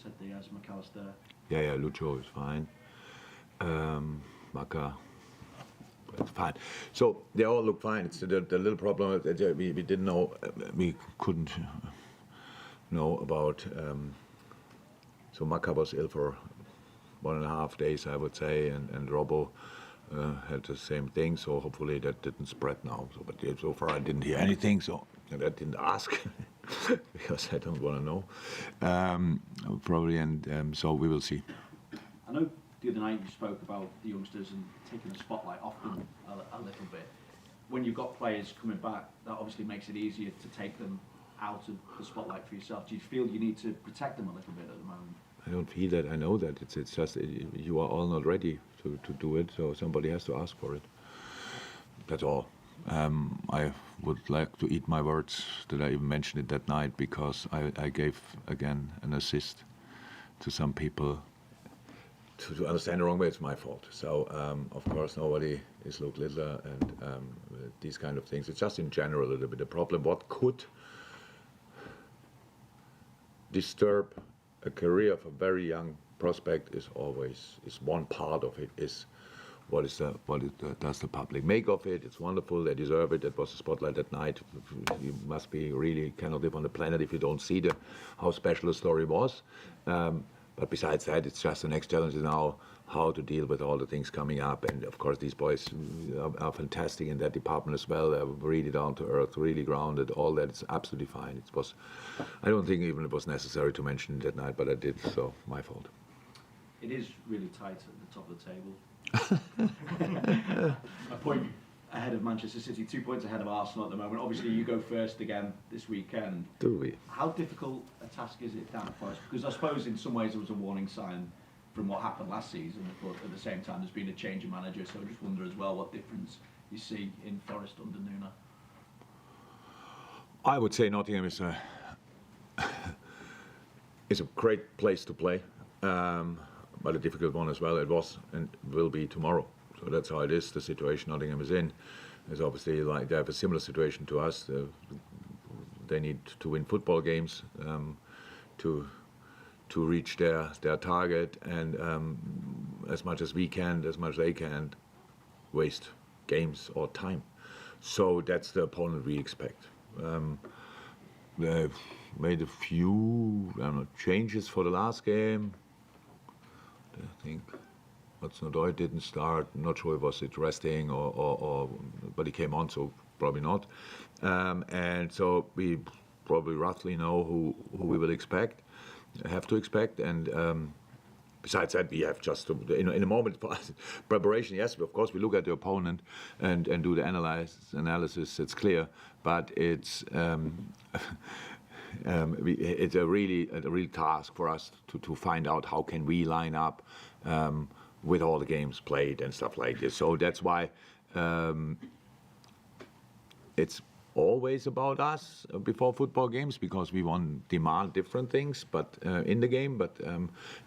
said Diaz, McAllister. Yeah, Lucho is fine. Maka, it's fine. So they all look fine. It's the little problem that we didn't know, we couldn't know about. So Maka was ill for 1.5 days, I would say, and Robbo had the same thing. So hopefully that didn't spread now. So, but so far I didn't hear anything. So I didn't ask because I don't want to know. Probably, and so we will see. I know the other night you spoke about the youngsters and taking the spotlight off them a little bit. When you've got players coming back, that obviously makes it easier to take them out of the spotlight for yourself. Do you feel you need to protect them a little bit at the moment? I don't feel that. I know that. It's just you are all not ready to do it, so somebody has to ask for it. That's all. I would like to eat my words that I even mentioned it that night, because I gave, again, an assist to some people to understand the wrong way. It's my fault. So, of course, nobody is Luke Littler and these kind of things. It's just in general a little bit a problem. What could disturb a career of a very young prospect is one part of it is what does the public make of it? It's wonderful, they deserve it. That was the spotlight that night. You must be really cannot live on the planet if you don't see how special the story was. But besides that, it's just the next challenge is now how to deal with all the things coming up. And of course, these boys are fantastic in that department as well. They're really down to earth, really grounded. All that is absolutely fine. It was, I don't think even it was necessary to mention it that night, but I did. So my fault. It is really tight at the top of the table. A point ahead of Manchester City, 2 points ahead of Arsenal at the moment. Obviously, you go first again this weekend. Do we? How difficult a task is it down at Forest? Because I suppose in some ways it was a warning sign from what happened last season, but at the same time there's been a change of manager, so I just wonder as well what difference you see in Forest under Nuno. I would say Nottingham is a great place to play, but a difficult one as well. It was and will be tomorrow. So that's how it is. The situation Nottingham is in is obviously like they have a similar situation to us. They need to win football games to reach their target, and as much as we can, as much as they can, waste games or time. So that's the opponent we expect. They've made a few changes for the last game. I think Hudson-Odoi didn't start. I'm not sure if was it resting or but he came on, so probably not. And so we probably roughly know who we will have to expect. And besides that, we have just to, in a moment for us, preparation. Yes, of course, we look at the opponent and do the analysis. It's clear, but it's it's a real task for us to find out how can we line up with all the games played and stuff like this. So that's why it's always about us before football games, because we want to demand different things, but in the game, but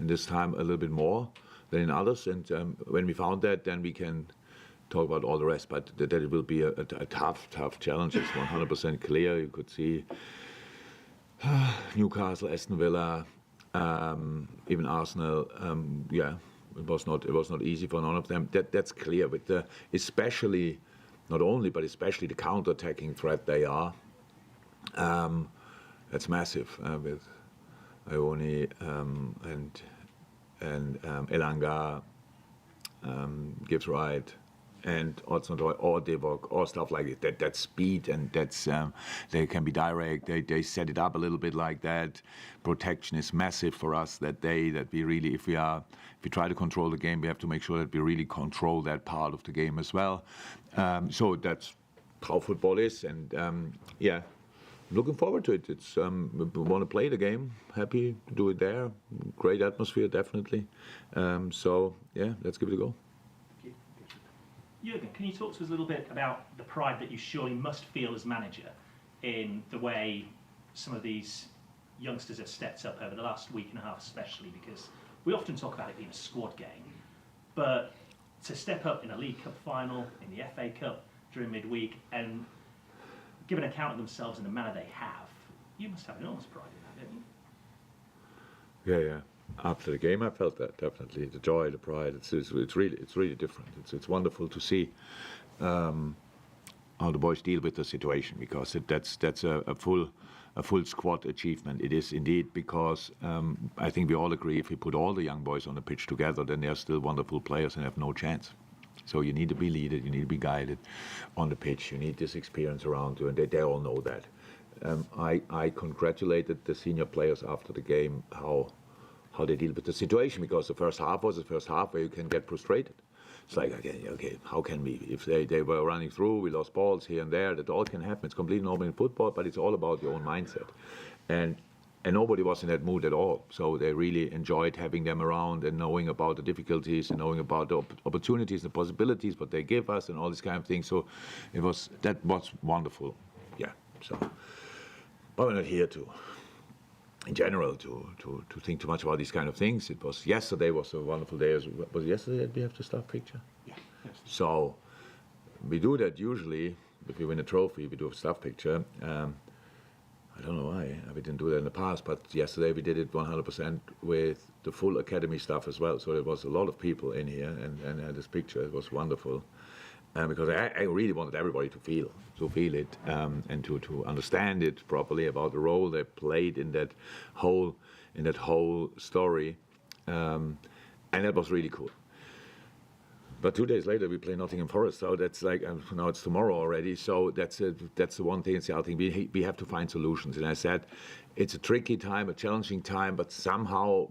in this time a little bit more than in others. And when we found that, then we can talk about all the rest. But that it will be a tough challenge. It's 100% clear. You could see Newcastle, Aston Villa, even Arsenal. It was not easy for none of them. That's clear. With especially. Not only, but especially the counter-attacking threat they are. That's massive with Ioni and Elanga, Gibbs Wright, and Hudson-Odoi or Divock or stuff like that. That speed and that's they can be direct. They set it up a little bit like that. Protection is massive for us that we really if we try to control the game, we have to make sure that we really control that part of the game as well. So that's how football is, and looking forward to it. It's we want to play the game. Happy to do it there. Great atmosphere, definitely. So let's give it a go. Jurgen, can you talk to us a little bit about the pride that you surely must feel as manager in the way some of these youngsters have stepped up over the last week and a half, especially because we often talk about it being a squad game, but to step up in a League Cup final, in the FA Cup during midweek, and give an account of themselves in the manner they have, you must have enormous pride in that, don't Yeah. After the game, I felt that definitely the joy, the pride. It's really different. It's wonderful to see how the boys deal with the situation, because that's a full squad achievement. It is indeed, because I think we all agree, if we put all the young boys on the pitch together, then they're still wonderful players and have no chance. So you need to be led, you need to be guided on the pitch. You need this experience around you, and they all know that. I congratulated the senior players after the game how they deal with the situation, because the first half was the first half where you can get frustrated. It's like, okay, how can we? If they were running through, we lost balls here and there, that all can happen. It's completely normal in football, but it's all about your own mindset. And nobody was in that mood at all. So they really enjoyed having them around and knowing about the difficulties and knowing about the opportunities, the possibilities, what they give us and all this kind of thing. So that was wonderful. Yeah, so. But we're not here in general, to think too much about these kind of things. Yesterday was a wonderful day. Was it yesterday that we have the staff picture? Yeah. So we do that usually. If we win a trophy, we do a staff picture. I don't know why we didn't do that in the past, but yesterday we did it 100% with the full academy staff as well. So there was a lot of people in here and had this picture. It was wonderful. Because I really wanted everybody to feel it and to understand it properly about the role they played in that whole story, and that was really cool. But 2 days later we play Nottingham Forest, so that's like now it's tomorrow already. So that's the one thing. It's the other thing. We have to find solutions, and I said it's a tricky time, a challenging time, but somehow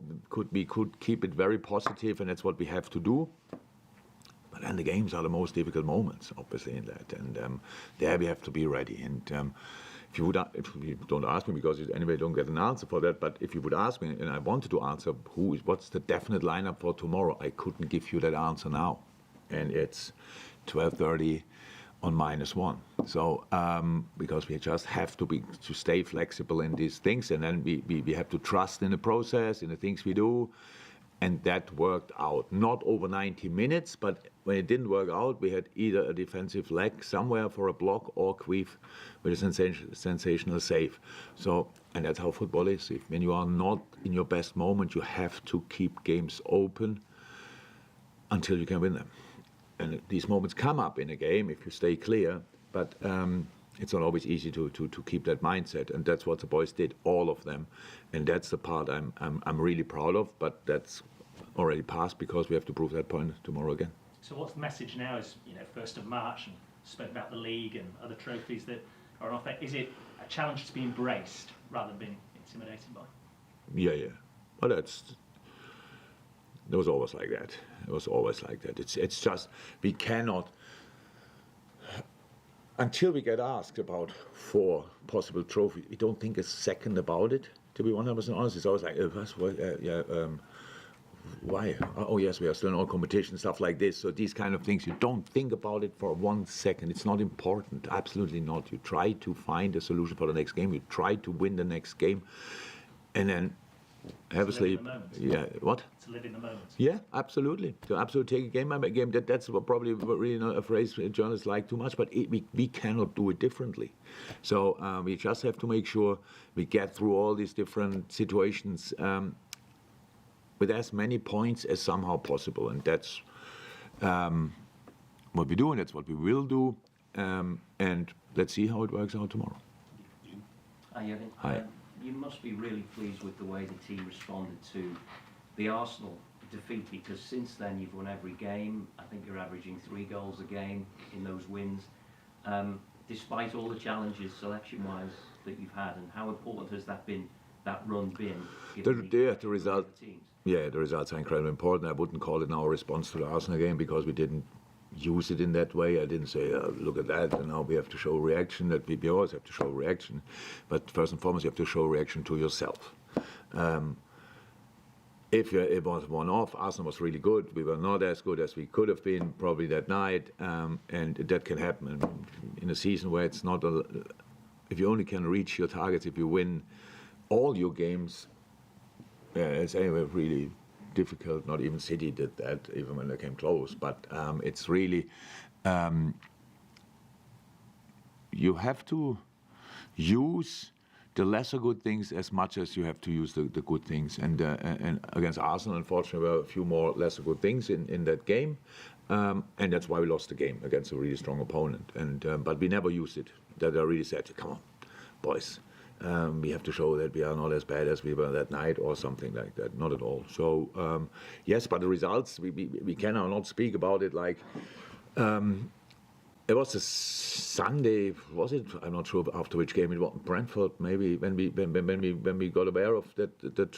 we could keep it very positive, and that's what we have to do. And the games are the most difficult moments, obviously, in that. And there we have to be ready. And if you don't ask me, because you anyway don't get an answer for that, but if you would ask me, and I wanted to answer what's the definite lineup for tomorrow, I couldn't give you that answer now. And it's 12:30 on -1. So because we just have to stay flexible in these things, and then we have to trust in the process, in the things we do. And that worked out. Not over 90 minutes, but when it didn't work out, we had either a defensive leg somewhere for a block or Queef with a sensational save. So, and that's how football is. When you are not in your best moment, you have to keep games open until you can win them. And these moments come up in a game if you stay clear, but it's not always easy to keep that mindset, and that's what the boys did, all of them, and that's the part I'm really proud of. But that's already passed, because we have to prove that point tomorrow again. So what's the message now? Is 1st of March, and spoke about the league and other trophies that are on offer. Is it a challenge to be embraced rather than being intimidated by? Yeah. Well, it was always like that. It was always like that. It's just we cannot. Until we get asked about 4 possible trophies, we don't think a second about it. To be 100% honest, it's always like, why? Oh yes, we are still in all competition, stuff like this. So these kind of things, you don't think about it for 1 second. It's not important, absolutely not. You try to find a solution for the next game. You try to win the next game, and then have a sleep. Yeah, what? To live in the moment. Yeah, absolutely. To absolutely take a game by game. That's probably really not a phrase journalists like too much, but we cannot do it differently. So we just have to make sure we get through all these different situations with as many points as somehow possible. And that's what we do, and that's what we will do. And let's see how it works out tomorrow. Hi, Jurgen. Hi. You must be really pleased with the way the team responded to the Arsenal defeat, because since then you've won every game. I think you're averaging 3 goals a game in those wins, despite all the challenges selection-wise that you've had. And how important has that run been? The result. Yeah, the results are incredibly important. I wouldn't call it now a response to the Arsenal game, because we didn't use it in that way. I didn't say, look at that, and now we have to show reaction. That we always have to show reaction. But first and foremost, you have to show reaction to yourself. If it was one-off, Arsenal was really good. We were not as good as we could have been probably that night, and that can happen in a season where it's not. If you only can reach your targets, if you win all your games, it's anyway really difficult. Not even City did that, even when they came close. But it's really you have to use the lesser good things as much as you have to use the good things. And against Arsenal, unfortunately, there were a few more lesser good things in that game. And that's why we lost the game against a really strong opponent. But we never used it. That I really said, come on, boys. We have to show that we are not as bad as we were that night or something like that. Not at all. So, yes, but the results, we cannot not speak about it like... it was a Sunday, was it? I'm not sure after which game it was. Brentford, maybe when we got aware of that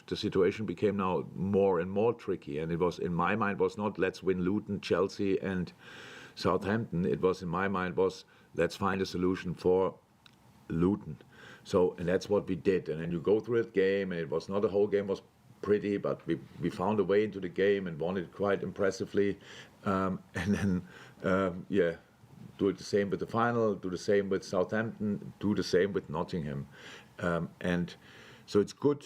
the situation became now more and more tricky. And it was, in my mind, was not let's win Luton, Chelsea, and Southampton. It was, in my mind, was let's find a solution for Luton. So, and that's what we did. And then you go through that game, and it was not the whole game was pretty, but we found a way into the game and won it quite impressively. And then, yeah. Do it the same with the final, do the same with Southampton, do the same with Nottingham. And so it's good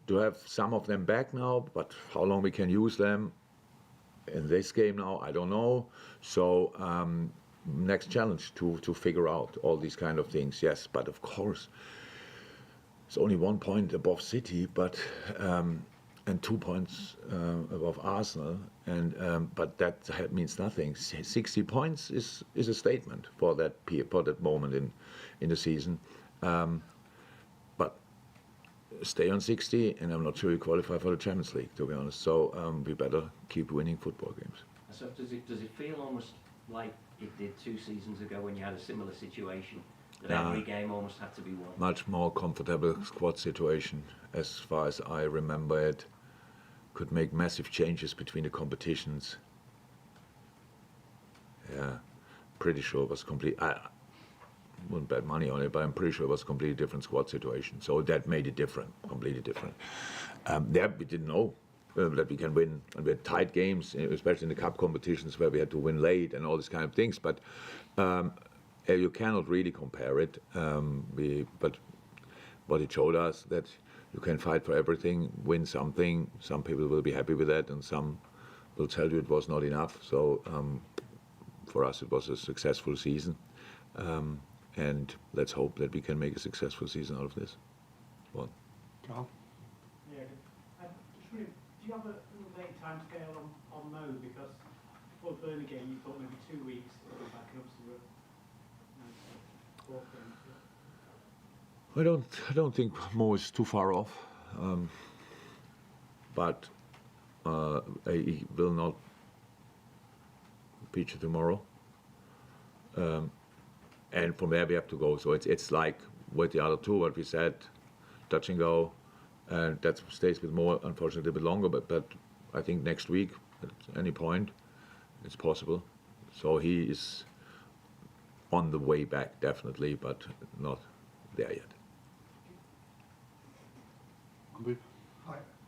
to have some of them back now, but how long we can use them in this game now, I don't know. So next challenge to figure out all these kind of things, yes. But of course, it's only 1 point above City, but and 2 points above Arsenal, but that means nothing. 60 points is a statement for that moment in the season. But stay on 60, and I'm not sure you qualify for the Champions League, to be honest. So we better keep winning football games. So does it feel almost like it did 2 seasons ago when you had a similar situation? That every game almost had to be won? Much more comfortable squad situation, as far as I remember it. Could make massive changes between the competitions. Yeah, pretty sure it was complete. I wouldn't bet money on it, but I'm pretty sure it was a completely different squad situation. So that made it different, completely different. There we didn't know that we can win, and we had tight games, especially in the cup competitions where we had to win late and all these kind of things. But you cannot really compare it. But what it showed us that you can fight for everything, win something. Some people will be happy with that, and some will tell you it was not enough. So for us, it was a successful season. And let's hope that we can make a successful season out of this. Well, Carl? Yeah, just really, do you have a late time scale on Mo? Because before the Burnley game, you thought maybe 2 weeks to go back, and obviously we're 4 games. I don't think Mo is too far off, but he will not feature tomorrow. And from there we have to go. So it's like with the other two, what we said, touch and go, and that stays with Mo unfortunately a bit longer. But I think next week, at any point, it's possible. So he is on the way back definitely, but not there yet.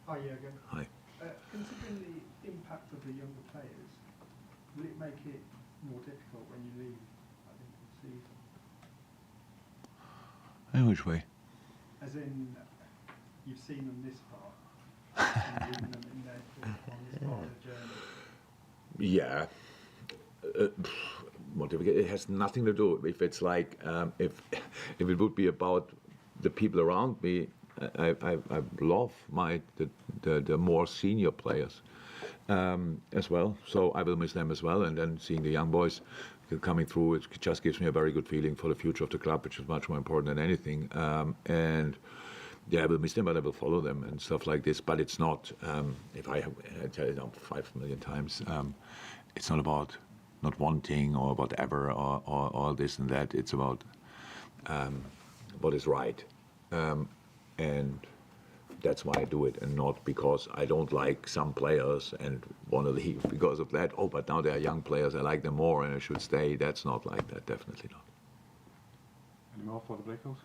Hi, Jurgen. Hi. Considering the impact of the younger players, will it make it more difficult when you leave at the end of the season? In which way? As in, you've seen them this far, and leaving them in there on this part of the journey. Yeah. It has nothing to do. If it's like, if it would be about the people around me, I love the more senior players as well. So I will miss them as well. And then seeing the young boys coming through, it just gives me a very good feeling for the future of the club, which is much more important than anything. And yeah, I will miss them, but I will follow them and stuff like this. But it's not, if I tell you now 5 million times, it's not about not wanting or whatever or all this and that. It's about what is right. And that's why I do it, and not because I don't like some players and want to leave because of that. Oh, but now they are young players, I like them more and I should stay. That's not like that, definitely not. Any more for the breakout?